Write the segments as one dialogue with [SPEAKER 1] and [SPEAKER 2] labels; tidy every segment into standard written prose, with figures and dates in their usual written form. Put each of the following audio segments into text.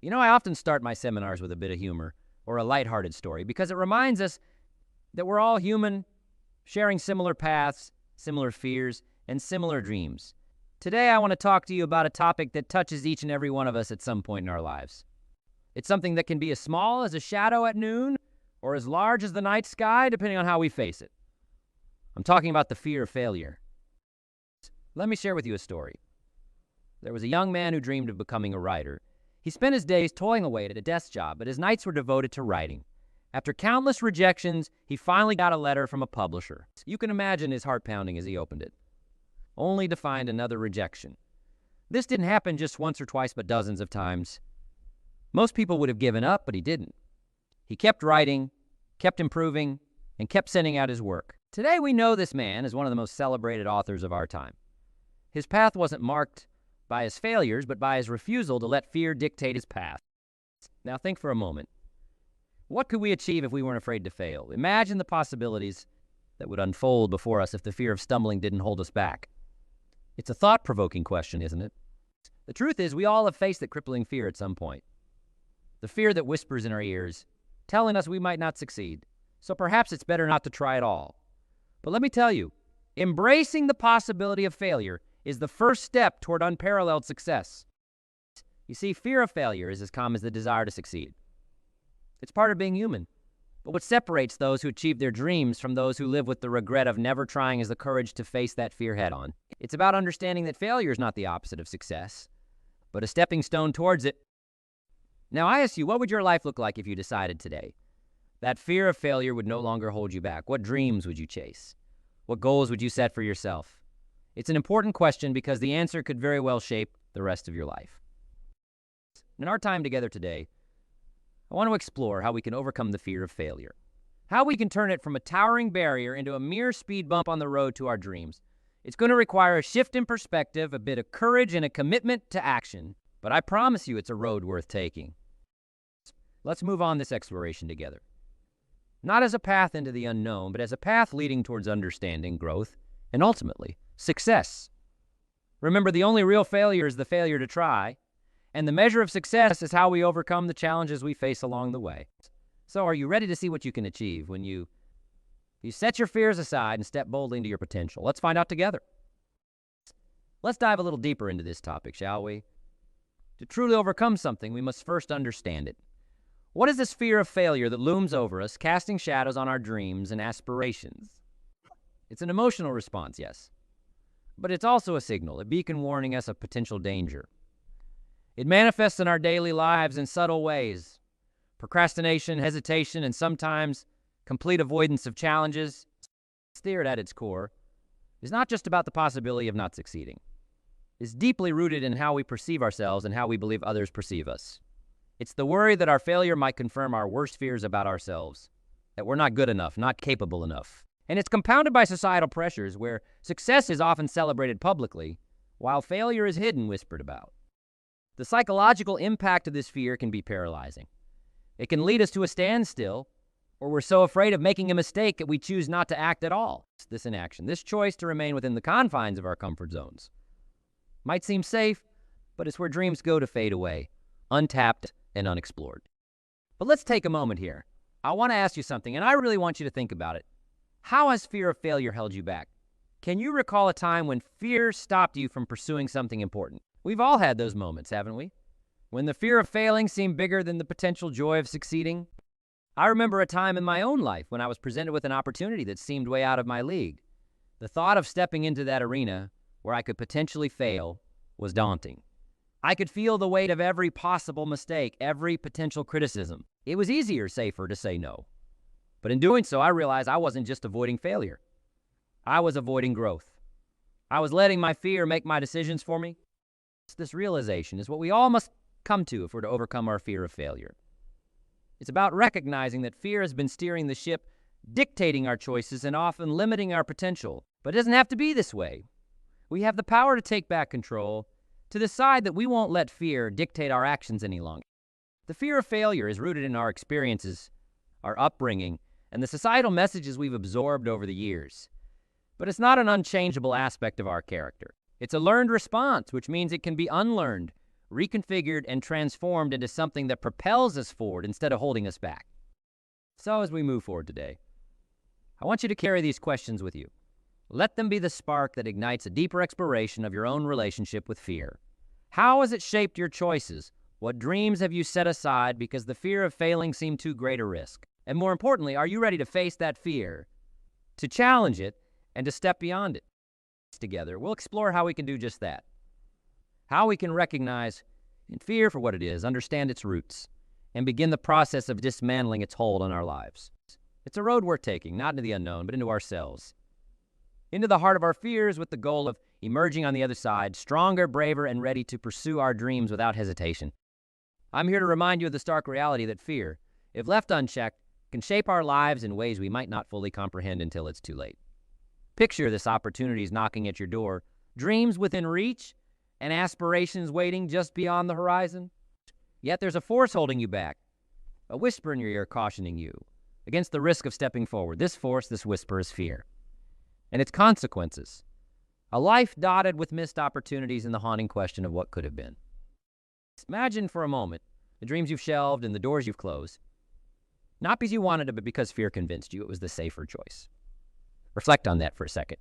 [SPEAKER 1] I often start my seminars with a bit of humor or a lighthearted story because it reminds us that we're all human, sharing similar paths, similar fears, and similar dreams. Today, I want to talk to you about a topic that touches each and every one of us at some point in our lives. It's something that can be as small as a shadow at noon or as large as the night sky, depending on how we face it. I'm talking about the fear of failure. Let me share with you a story. There was a young man who dreamed of becoming a writer. He spent his days toiling away at a desk job, but his nights were devoted to writing. After countless rejections, he finally got a letter from a publisher. You can imagine his heart pounding as he opened it, only to find another rejection. This didn't happen just once or twice, but dozens of times. Most people would have given up, but he didn't. He kept writing, kept improving, and kept sending out his work. Today, we know this man as one of the most celebrated authors of our time. His path wasn't marked by his failures, but by his refusal to let fear dictate his path. Now think for a moment. What could we achieve if we weren't afraid to fail? Imagine the possibilities that would unfold before us if the fear of stumbling didn't hold us back. It's a thought-provoking question, isn't it? The truth is, we all have faced that crippling fear at some point. The fear that whispers in our ears, telling us we might not succeed. So perhaps it's better not to try at all. But let me tell you, embracing the possibility of failure is the first step toward unparalleled success. You see, fear of failure is as common as the desire to succeed. It's part of being human. But what separates those who achieve their dreams from those who live with the regret of never trying is the courage to face that fear head-on. It's about understanding that failure is not the opposite of success, but a stepping stone towards it. Now, I ask you, what would your life look like if you decided today that fear of failure would no longer hold you back? What dreams would you chase? What goals would you set for yourself? It's an important question because the answer could very well shape the rest of your life. In our time together today, I want to explore how we can overcome the fear of failure, how we can turn it from a towering barrier into a mere speed bump on the road to our dreams. It's going to require a shift in perspective, a bit of courage, and a commitment to action, but I promise you it's a road worth taking. Let's move on this exploration together. Not as a path into the unknown, but as a path leading towards understanding, growth, and ultimately, success. Remember, the only real failure is the failure to try, and the measure of success is how we overcome the challenges we face along the way. So are you ready to see what you can achieve when you set your fears aside and step boldly into your potential? Let's find out together. Let's dive a little deeper into this topic, shall we? To truly overcome something, we must first understand it. What is this fear of failure that looms over us, casting shadows on our dreams and aspirations? It's an emotional response, yes, but it's also a signal, a beacon warning us of potential danger. It manifests in our daily lives in subtle ways. Procrastination, hesitation, and sometimes complete avoidance of challenges. Fear at its core is not just about the possibility of not succeeding. It's deeply rooted in how we perceive ourselves and how we believe others perceive us. It's the worry that our failure might confirm our worst fears about ourselves, that we're not good enough, not capable enough. And it's compounded by societal pressures where success is often celebrated publicly, while failure is hidden, whispered about. The psychological impact of this fear can be paralyzing. It can lead us to a standstill, or we're so afraid of making a mistake that we choose not to act at all. This inaction, this choice to remain within the confines of our comfort zones, might seem safe, but it's where dreams go to fade away, untapped and unexplored. But let's take a moment here. I want to ask you something, and I really want you to think about it. How has fear of failure held you back? Can you recall a time when fear stopped you from pursuing something important? We've all had those moments, haven't we? When the fear of failing seemed bigger than the potential joy of succeeding. I remember a time in my own life when I was presented with an opportunity that seemed way out of my league. The thought of stepping into that arena where I could potentially fail was daunting. I could feel the weight of every possible mistake, every potential criticism. It was easier, safer to say no. But in doing so, I realized I wasn't just avoiding failure. I was avoiding growth. I was letting my fear make my decisions for me. This realization is what we all must come to if we're to overcome our fear of failure. It's about recognizing that fear has been steering the ship, dictating our choices, and often limiting our potential. But it doesn't have to be this way. We have the power to take back control, to decide that we won't let fear dictate our actions any longer. The fear of failure is rooted in our experiences, our upbringing, and the societal messages we've absorbed over the years. But it's not an unchangeable aspect of our character. It's a learned response, which means it can be unlearned, reconfigured and transformed into something that propels us forward instead of holding us back. So as we move forward today, I want you to carry these questions with you. Let them be the spark that ignites a deeper exploration of your own relationship with fear. How has it shaped your choices? What dreams have you set aside because the fear of failing seemed too great a risk? And more importantly, are you ready to face that fear, to challenge it, and to step beyond it? Together, we'll explore how we can do just that. How we can recognize fear for what it is, understand its roots, and begin the process of dismantling its hold on our lives. It's a road worth taking, not into the unknown, but into ourselves. Into the heart of our fears with the goal of emerging on the other side, stronger, braver, and ready to pursue our dreams without hesitation. I'm here to remind you of the stark reality that fear, if left unchecked, can shape our lives in ways we might not fully comprehend until it's too late. Picture this opportunities knocking at your door, dreams within reach, and aspirations waiting just beyond the horizon. Yet there's a force holding you back, a whisper in your ear cautioning you against the risk of stepping forward. This force, this whisper, is fear. And its consequences, a life dotted with missed opportunities and the haunting question of what could have been. Imagine for a moment the dreams you've shelved and the doors you've closed, not because you wanted it, but because fear convinced you it was the safer choice. Reflect on that for a second.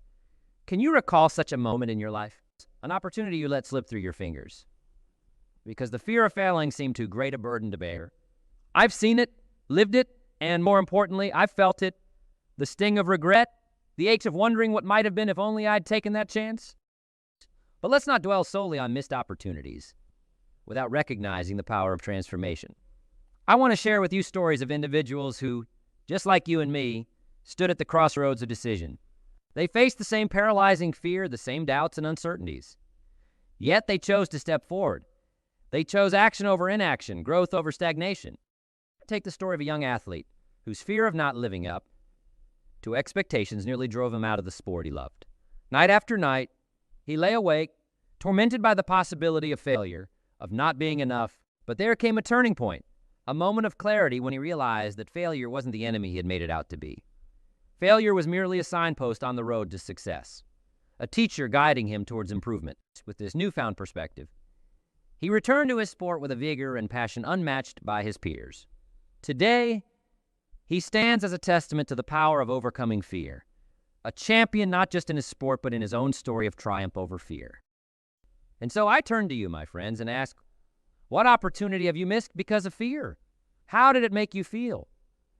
[SPEAKER 1] Can you recall such a moment in your life? An opportunity you let slip through your fingers because the fear of failing seemed too great a burden to bear. I've seen it, lived it, and more importantly, I've felt it. The sting of regret, the aches of wondering what might have been if only I'd taken that chance. But let's not dwell solely on missed opportunities without recognizing the power of transformation. I want to share with you stories of individuals who, just like you and me, stood at the crossroads of decision. They faced the same paralyzing fear, the same doubts and uncertainties. Yet they chose to step forward. They chose action over inaction, growth over stagnation. Take the story of a young athlete whose fear of not living up to expectations nearly drove him out of the sport he loved. Night after night, he lay awake, tormented by the possibility of failure, of not being enough. But there came a turning point, a moment of clarity when he realized that failure wasn't the enemy he had made it out to be. Failure was merely a signpost on the road to success, a teacher guiding him towards improvement. With this newfound perspective, he returned to his sport with a vigor and passion unmatched by his peers. Today, he stands as a testament to the power of overcoming fear, a champion not just in his sport, but in his own story of triumph over fear. And so I turn to you, my friends, and ask, what opportunity have you missed because of fear? How did it make you feel?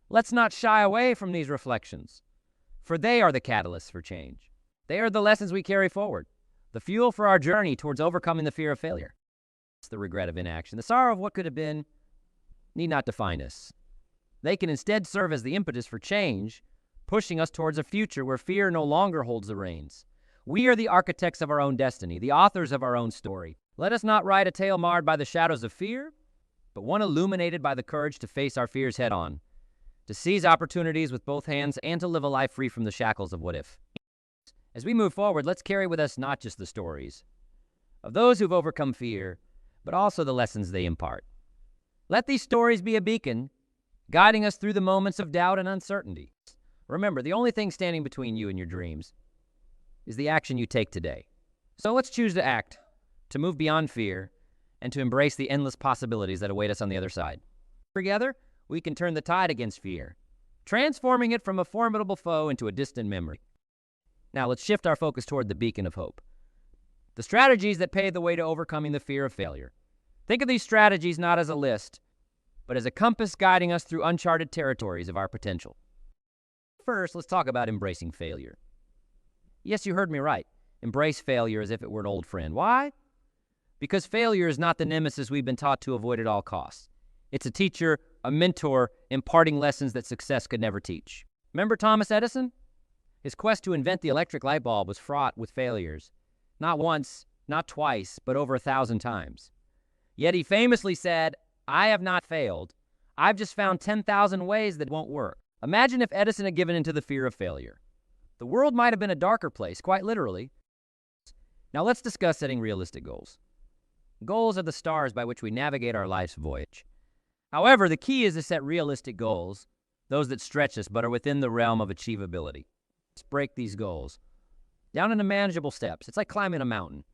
[SPEAKER 1] Let's not shy away from these reflections, for they are the catalysts for change. They are the lessons we carry forward, the fuel for our journey towards overcoming the fear of failure. It's the regret of inaction, the sorrow of what could have been, need not define us. They can instead serve as the impetus for change, pushing us towards a future where fear no longer holds the reins. We are the architects of our own destiny, the authors of our own story. Let us not write a tale marred by the shadows of fear, but one illuminated by the courage to face our fears head on, to seize opportunities with both hands, and to live a life free from the shackles of what if. As we move forward, let's carry with us not just the stories of those who've overcome fear, but also the lessons they impart. Let these stories be a beacon, guiding us through the moments of doubt and uncertainty. Remember, the only thing standing between you and your dreams is the action you take today. So let's choose to act, to move beyond fear, and to embrace the endless possibilities that await us on the other side. Together, we can turn the tide against fear, transforming it from a formidable foe into a distant memory. Now let's shift our focus toward the beacon of hope, the strategies that pave the way to overcoming the fear of failure. Think of these strategies not as a list, but as a compass guiding us through uncharted territories of our potential. First, let's talk about embracing failure. Yes, you heard me right. Embrace failure as if it were an old friend. Why? Because failure is not the nemesis we've been taught to avoid at all costs. It's a teacher, a mentor, imparting lessons that success could never teach. Remember Thomas Edison? His quest to invent the electric light bulb was fraught with failures. Not once, not twice, but over 1,000 times. Yet he famously said, "I have not failed. I've just found 10,000 ways that won't work." Imagine if Edison had given in to the fear of failure. The world might have been a darker place, quite literally. Now let's discuss setting realistic goals. Goals are the stars by which we navigate our life's voyage. However, the key is to set realistic goals, those that stretch us but are within the realm of achievability. Let's break these goals down into manageable steps. It's like climbing a mountain.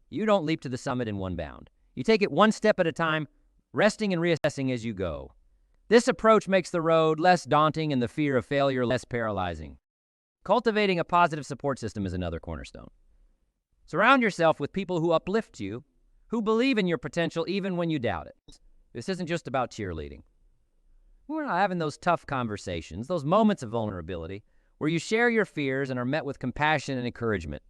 [SPEAKER 1] You don't leap to the summit in one bound. You take it one step at a time, resting and reassessing as you go. This approach makes the road less daunting and the fear of failure less paralyzing. Cultivating a positive support system is another cornerstone. Surround yourself with people who uplift you, who believe in your potential even when you doubt it. This isn't just about cheerleading. We're not having those tough conversations, those moments of vulnerability, where you share your fears and are met with compassion and encouragement.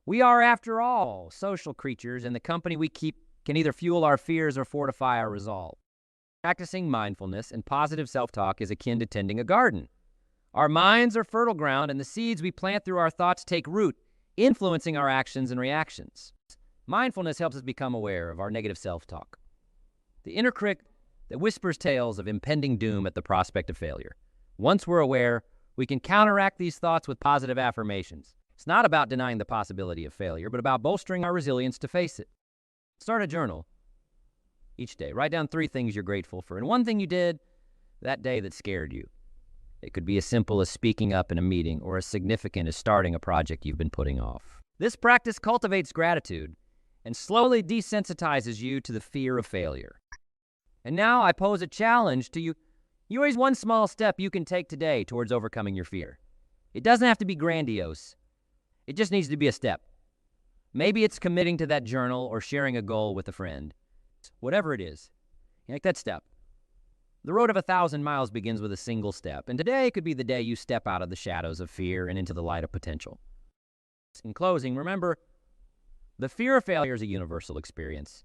[SPEAKER 1] We are, after all, social creatures, and the company we keep can either fuel our fears or fortify our resolve. Practicing mindfulness and positive self-talk is akin to tending a garden. Our minds are fertile ground, and the seeds we plant through our thoughts take root, influencing our actions and reactions. Mindfulness helps us become aware of our negative self-talk, the inner critic that whispers tales of impending doom at the prospect of failure. Once we're aware, we can counteract these thoughts with positive affirmations. It's not about denying the possibility of failure, but about bolstering our resilience to face it. Start a journal each day. Write down 3 things you're grateful for and 1 thing you did that day that scared you. It could be as simple as speaking up in a meeting or as significant as starting a project you've been putting off. This practice cultivates gratitude and slowly desensitizes you to the fear of failure. And now I pose a challenge to you. Here is one small step you can take today towards overcoming your fear. It doesn't have to be grandiose. It just needs to be a step. Maybe it's committing to that journal or sharing a goal with a friend. Whatever it is, take that step. The road of 1,000 miles begins with a single step, and today could be the day you step out of the shadows of fear and into the light of potential. In closing, remember, the fear of failure is a universal experience,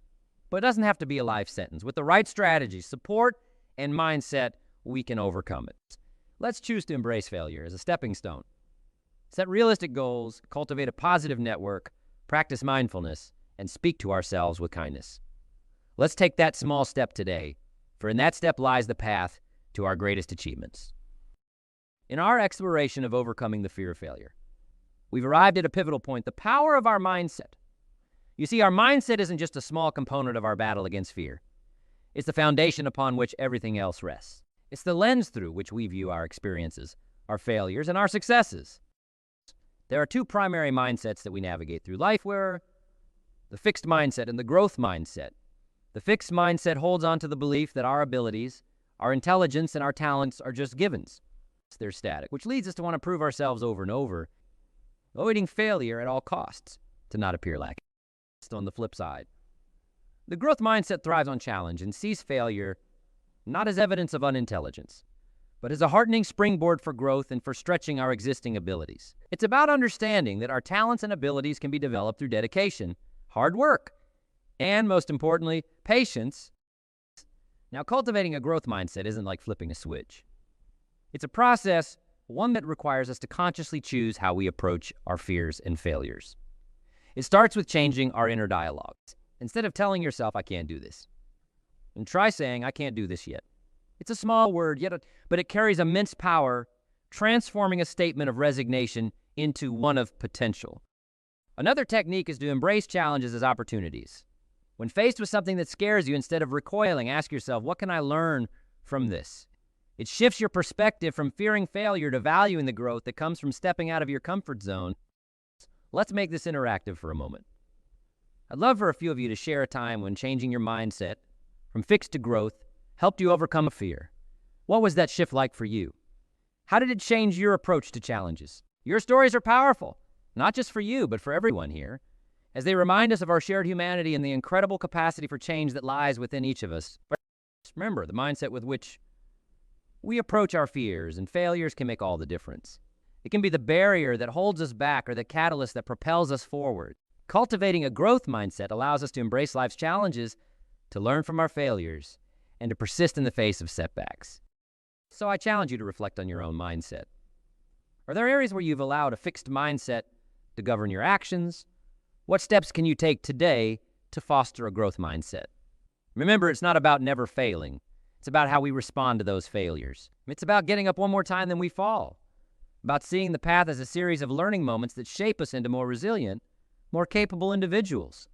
[SPEAKER 1] but it doesn't have to be a life sentence. With the right strategy, support, and mindset, we can overcome it. Let's choose to embrace failure as a stepping stone. Set realistic goals, cultivate a positive network, practice mindfulness, and speak to ourselves with kindness. Let's take that small step today, for in that step lies the path to our greatest achievements. In our exploration of overcoming the fear of failure, we've arrived at a pivotal point, the power of our mindset. You see, our mindset isn't just a small component of our battle against fear. It's the foundation upon which everything else rests. It's the lens through which we view our experiences, our failures, and our successes. There are 2 primary mindsets that we navigate through life, where the fixed mindset and the growth mindset. The fixed mindset holds on to the belief that our abilities, our intelligence, and our talents are just givens. They're static, which leads us to want to prove ourselves over and over, avoiding failure at all costs to not appear lacking. On the flip side, the growth mindset thrives on challenge and sees failure not as evidence of unintelligence, but as a heartening springboard for growth and for stretching our existing abilities. It's about understanding that our talents and abilities can be developed through dedication, hard work, and most importantly, patience. Now, cultivating a growth mindset isn't like flipping a switch. It's a process, one that requires us to consciously choose how we approach our fears and failures. It starts with changing our inner dialogue. Instead of telling yourself, I can't do this, and try saying, I can't do this yet. It's a small word, but it carries immense power, transforming a statement of resignation into one of potential. Another technique is to embrace challenges as opportunities. When faced with something that scares you, instead of recoiling, ask yourself, what can I learn from this? It shifts your perspective from fearing failure to valuing the growth that comes from stepping out of your comfort zone. Let's make this interactive for a moment. I'd love for a few of you to share a time when changing your mindset from fixed to growth helped you overcome a fear. What was that shift like for you? How did it change your approach to challenges? Your stories are powerful, not just for you, but for everyone here, as they remind us of our shared humanity and the incredible capacity for change that lies within each of us. Remember, the mindset with which we approach our fears and failures can make all the difference. It can be the barrier that holds us back or the catalyst that propels us forward. Cultivating a growth mindset allows us to embrace life's challenges, to learn from our failures, and to persist in the face of setbacks. So I challenge you to reflect on your own mindset. Are there areas where you've allowed a fixed mindset to govern your actions? What steps can you take today to foster a growth mindset? Remember, it's not about never failing. It's about how we respond to those failures. It's about getting up one more time than we fall. About seeing the path as a series of learning moments that shape us into more resilient, more capable individuals.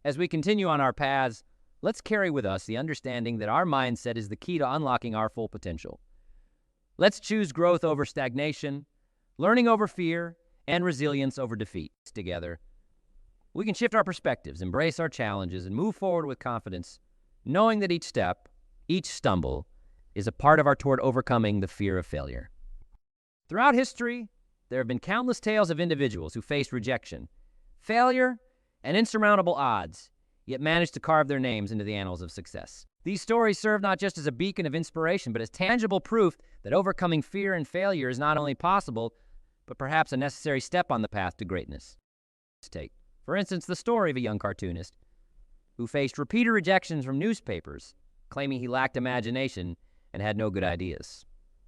[SPEAKER 1] As we continue on our paths, let's carry with us the understanding that our mindset is the key to unlocking our full potential. Let's choose growth over stagnation, learning over fear, and resilience over defeat together. we can shift our perspectives, embrace our challenges, and move forward with confidence, knowing that each step, each stumble, is a part of our toward overcoming the fear of failure. Throughout history, there have been countless tales of individuals who faced rejection, failure, and insurmountable odds, yet managed to carve their names into the annals of success. These stories serve not just as a beacon of inspiration, but as tangible proof that overcoming fear and failure is not only possible, but perhaps a necessary step on the path to greatness. Let's take, for instance, the story of a young cartoonist who faced repeated rejections from newspapers, claiming he lacked imagination and had no good ideas.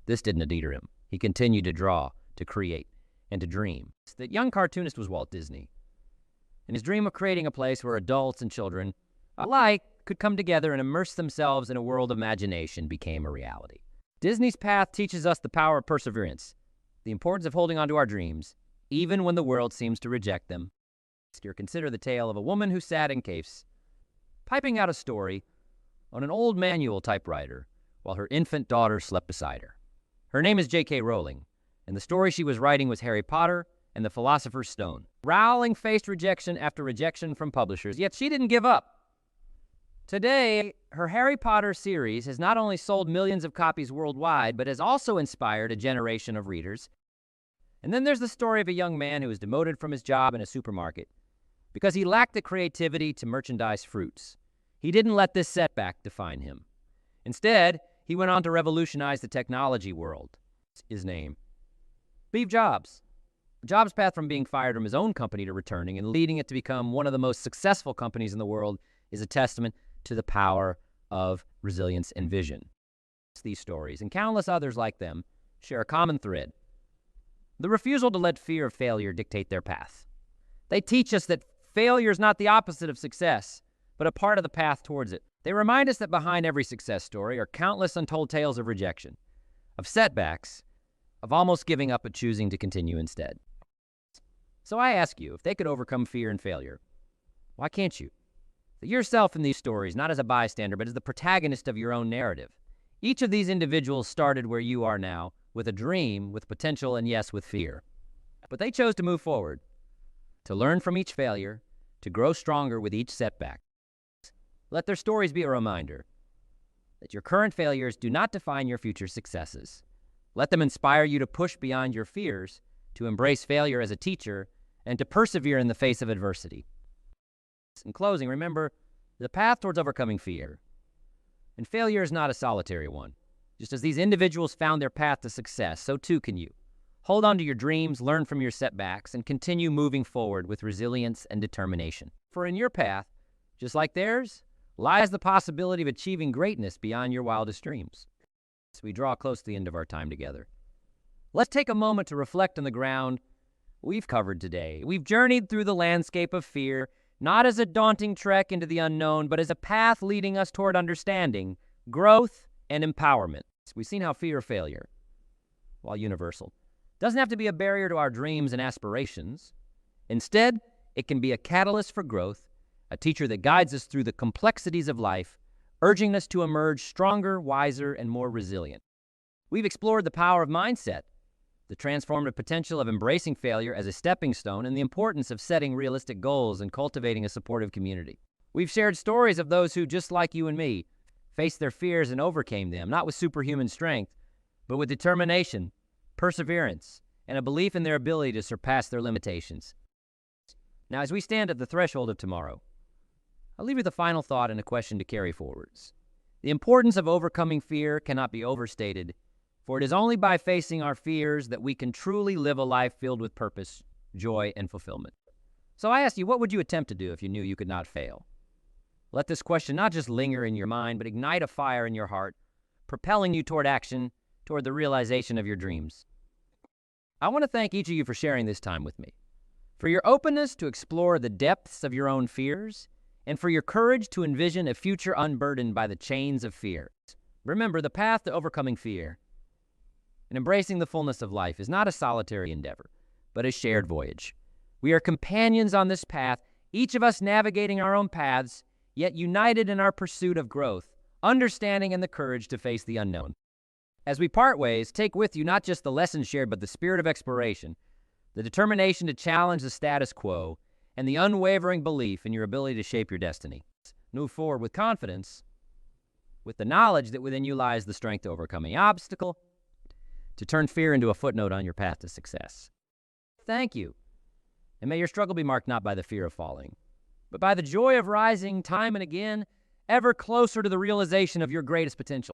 [SPEAKER 1] This didn't deter him. He continued to draw, to create, and to dream. That young cartoonist was Walt Disney, and his dream of creating a place where adults and children alike could come together and immerse themselves in a world of imagination became a reality. Disney's path teaches us the power of perseverance, the importance of holding on to our dreams, even when the world seems to reject them. Consider the tale of a woman who sat in caves, typing out a story on an old manual typewriter while her infant daughter slept beside her. Her name is J.K. Rowling, and the story she was writing was Harry Potter and the Philosopher's Stone. Rowling faced rejection after rejection from publishers, yet she didn't give up. Today, her Harry Potter series has not only sold millions of copies worldwide, but has also inspired a generation of readers. And then there's the story of a young man who was demoted from his job in a supermarket because he lacked the creativity to merchandise fruits. He didn't let this setback define him. Instead, he went on to revolutionize the technology world. His name, Steve Jobs. Jobs' path from being fired from his own company to returning and leading it to become one of the most successful companies in the world is a testament to the power of resilience and vision. These stories, and countless others like them, share a common thread: the refusal to let fear of failure dictate their path. They teach us that failure is not the opposite of success, but a part of the path towards it. They remind us that behind every success story are countless untold tales of rejection, of setbacks, of almost giving up but choosing to continue instead. So I ask you, if they could overcome fear and failure, why can't you? See yourself in these stories, not as a bystander, but as the protagonist of your own narrative. Each of these individuals started where you are now, with a dream, with potential, and yes, with fear. But they chose to move forward, to learn from each failure, to grow stronger with each setback. Let their stories be a reminder that your current failures do not define your future successes. Let them inspire you to push beyond your fears, to embrace failure as a teacher, and to persevere in the face of adversity. In closing, remember, the path towards overcoming fear and failure is not a solitary one. Just as these individuals found their path to success, so too can you. Hold on to your dreams, learn from your setbacks, and continue moving forward with resilience and determination. For in your path, just like theirs, lies the possibility of achieving greatness beyond your wildest dreams. As we draw close to the end of our time together, let's take a moment to reflect on the ground we've covered today. We've journeyed through the landscape of fear, not as a daunting trek into the unknown, but as a path leading us toward understanding, growth, and empowerment. We've seen how fear of failure, while universal, doesn't have to be a barrier to our dreams and aspirations. Instead, it can be a catalyst for growth, a teacher that guides us through the complexities of life, urging us to emerge stronger, wiser, and more resilient. We've explored the power of mindset, the transformative potential of embracing failure as a stepping stone, and the importance of setting realistic goals and cultivating a supportive community. We've shared stories of those who, just like you and me, faced their fears and overcame them, not with superhuman strength, but with determination, perseverance, and a belief in their ability to surpass their limitations. Now, as we stand at the threshold of tomorrow, I'll leave you the final thought and a question to carry forwards. The importance of overcoming fear cannot be overstated, for it is only by facing our fears that we can truly live a life filled with purpose, joy, and fulfillment. So I ask you, what would you attempt to do if you knew you could not fail? Let this question not just linger in your mind, but ignite a fire in your heart, propelling you toward action, toward the realization of your dreams. I want to thank each of you for sharing this time with me, for your openness to explore the depths of your own fears, and for your courage to envision a future unburdened by the chains of fear. Remember, the path to overcoming fear and embracing the fullness of life is not a solitary endeavor, but a shared voyage. We are companions on this path, each of us navigating our own paths, yet united in our pursuit of growth, understanding, and the courage to face the unknown. As we part ways, take with you not just the lessons shared, but the spirit of exploration, the determination to challenge the status quo, and the unwavering belief in your ability to shape your destiny. Move forward with confidence, with the knowledge that within you lies the strength to overcome any obstacle, to turn fear into a footnote on your path to success. Thank you. And may your struggle be marked not by the fear of falling, but by the joy of rising time and again, ever closer to the realization of your greatest potential.